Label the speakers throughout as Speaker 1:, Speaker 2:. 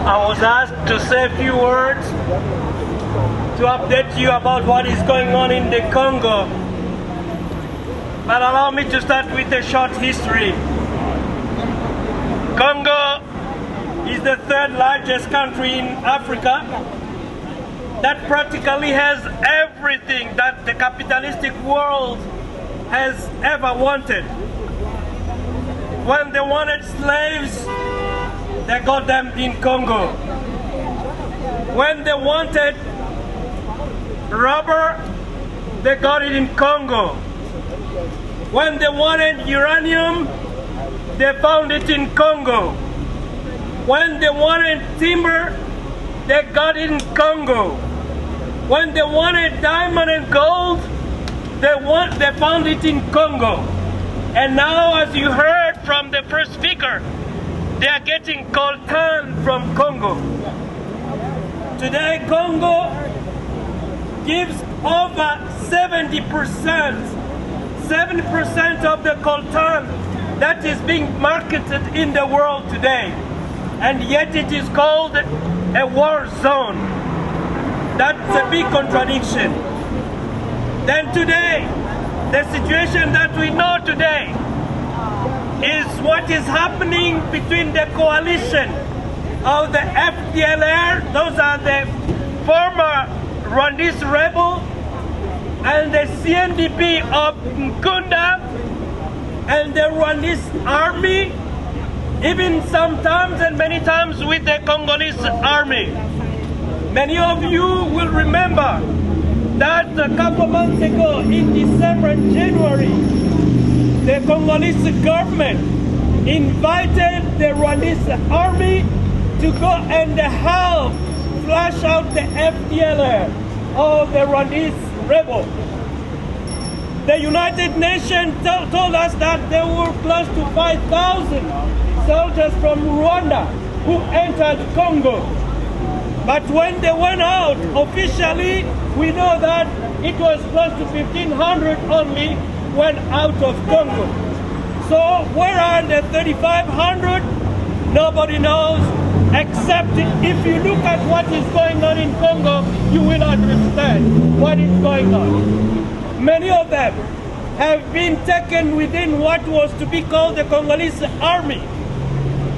Speaker 1: I was asked to say a few words to update you about what is going on in the Congo. But allow me to start with a short history. Congo is the third largest country in Africa that practically has everything that the capitalistic world has ever wanted. When they wanted slaves, they got them in Congo. When they wanted rubber, they got it in Congo. When they wanted uranium, they found it in Congo. When they wanted timber, they got it in Congo. When they wanted diamond and gold, they found it in Congo. And now, as you heard from the first speaker, they are getting coltan from Congo. Today, Congo gives over 70% of the coltan that is being marketed in the world today. And yet it is called a war zone. That's a big contradiction. Then today, the situation that we know today is what is happening between the coalition of the FDLR, those are the former Rwandese rebels, and the CNDP of Nkunda, and the Rwandese army, even sometimes and many times with the Congolese army. Many of you will remember that a couple months ago, in December and January, the Congolese government invited the Rwandese army to go and help flush out the FDLR of the Rwandese rebels. The United Nations told us that there were close to 5,000 soldiers from Rwanda who entered Congo. But when they went out officially, we know that it was close to 1,500 only went out of Congo. So where are the 3,500? Nobody knows, except if you look at what is going on in Congo, you will understand what is going on. Many of them have been taken within what was to be called the Congolese army.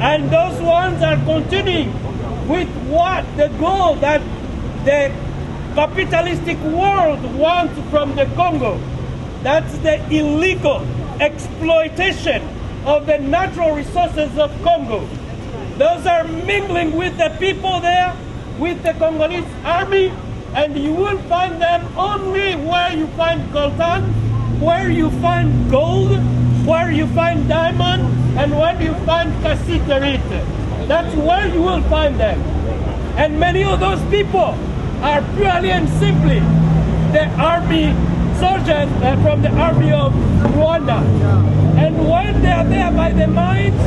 Speaker 1: And those ones are continuing with what the goal that the capitalistic world wants from the Congo. That's the illegal exploitation of the natural resources of Congo. Those are mingling with the people there, with the Congolese army, and you will find them only where you find coltan, where you find gold, where you find diamond, and where you find cassiterite. That's where you will find them. And many of those people are purely and simply the army soldiers from the army of Rwanda. And when they are there by the mines,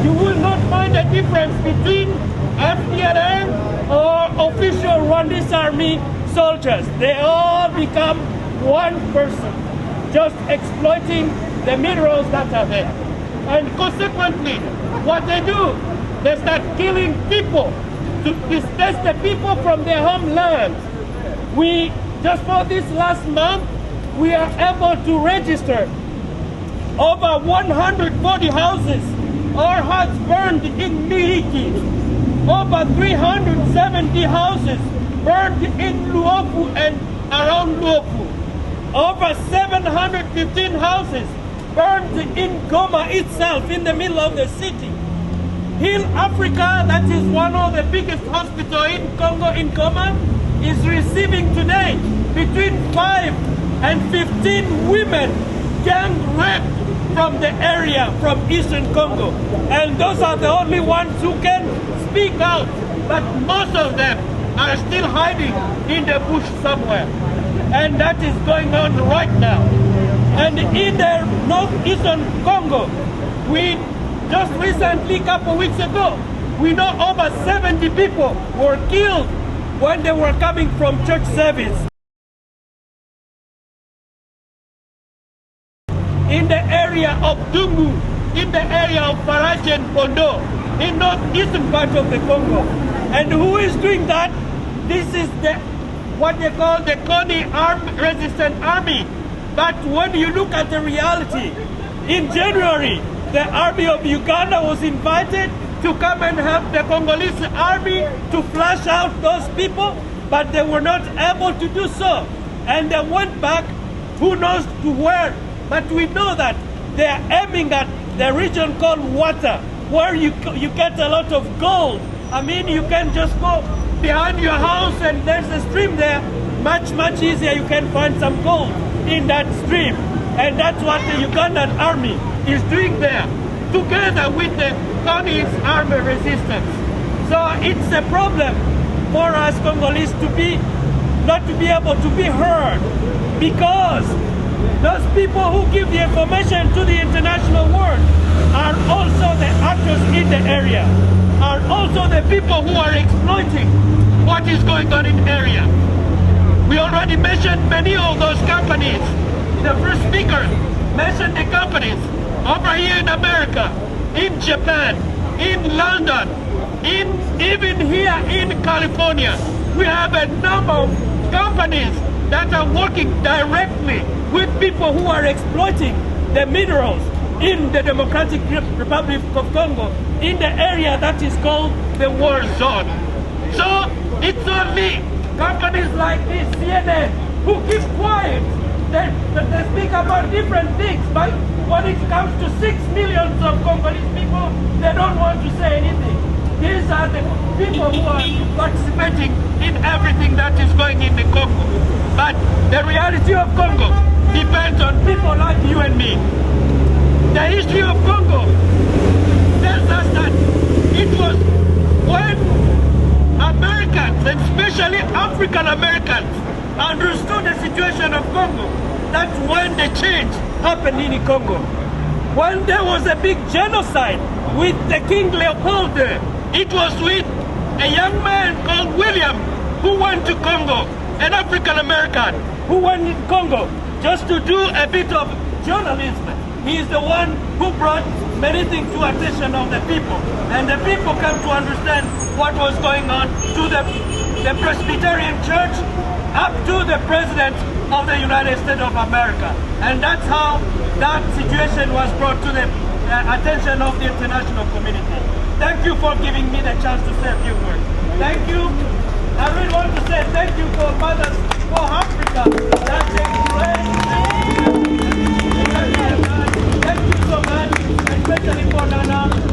Speaker 1: you will not find a difference between FDLR or official Rwandese army soldiers. They all become one person, just exploiting the minerals that are there. And consequently, what they do, they start killing people to displace the people from their homeland. We, just for this last month, we are able to register over 140 houses or huts burned in Miriki, over 370 houses burned in Luofu and around Luofu, over 715 houses burned in Goma itself, in the middle of the city. Heal Africa, that is one of the biggest hospitals in Congo, in Goma, is receiving today between 5 and 15 women gang raped from the area, from Eastern Congo. And those are the only ones who can speak out. But most of them are still hiding in the bush somewhere. And that is going on right now. And in the northeastern Congo, we just recently, a couple weeks ago, we know over 70 people were killed when they were coming from church service. In the area of Dungu, in the area of Faraje and Pondo, in northeastern part of the Congo. And who is doing that? This is what they call the Kony Resistant Army. But when you look at the reality, in January, the army of Uganda was invited to come and help the Congolese army to flush out those people, but they were not able to do so. And they went back, who knows to where, but we know that they are aiming at the region called Water, where you get a lot of gold. I mean, you can just go behind your house and there's a stream there, much easier you can find some gold in that stream. And that's what the Ugandan army is doing there, together with the Kony's army resistance. So it's a problem for us Congolese not to be able to be heard, because those people who give the information to the international world are also the actors in the area, are also the people who are exploiting what is going on in the area. We already mentioned many of those companies. The first speaker mentioned the companies over here in America, in Japan, in London, even here in California. We have a number of companies that are working directly with people who are exploiting the minerals in the Democratic Republic of Congo, in the area that is called the war zone. So it's only companies like this, CNN, who keep quiet. They speak about different things, but when it comes to 6 million of Congolese people, they don't want to say anything. These are the people who are participating in everything that is going in the Congo. But the reality of Congo depends on people like you and me. The history of Congo tells us that it was when Americans, and especially African Americans, understood the situation of Congo, that's when the change happened in Congo. When there was a big genocide with the King Leopold, it was with a young man called William who went to Congo, an African American who went to Congo just to do a bit of journalism. He is the one who brought many things to attention of the people, and the people came to understand what was going on, to the Presbyterian Church up to the President of the United States of America. And that's how that situation was brought to the attention of the international community. Thank you for giving me the chance to say a few words. Thank you. I really want to say thank you for Mothers for Africa. That takes place. Thank you so much, especially for Nana.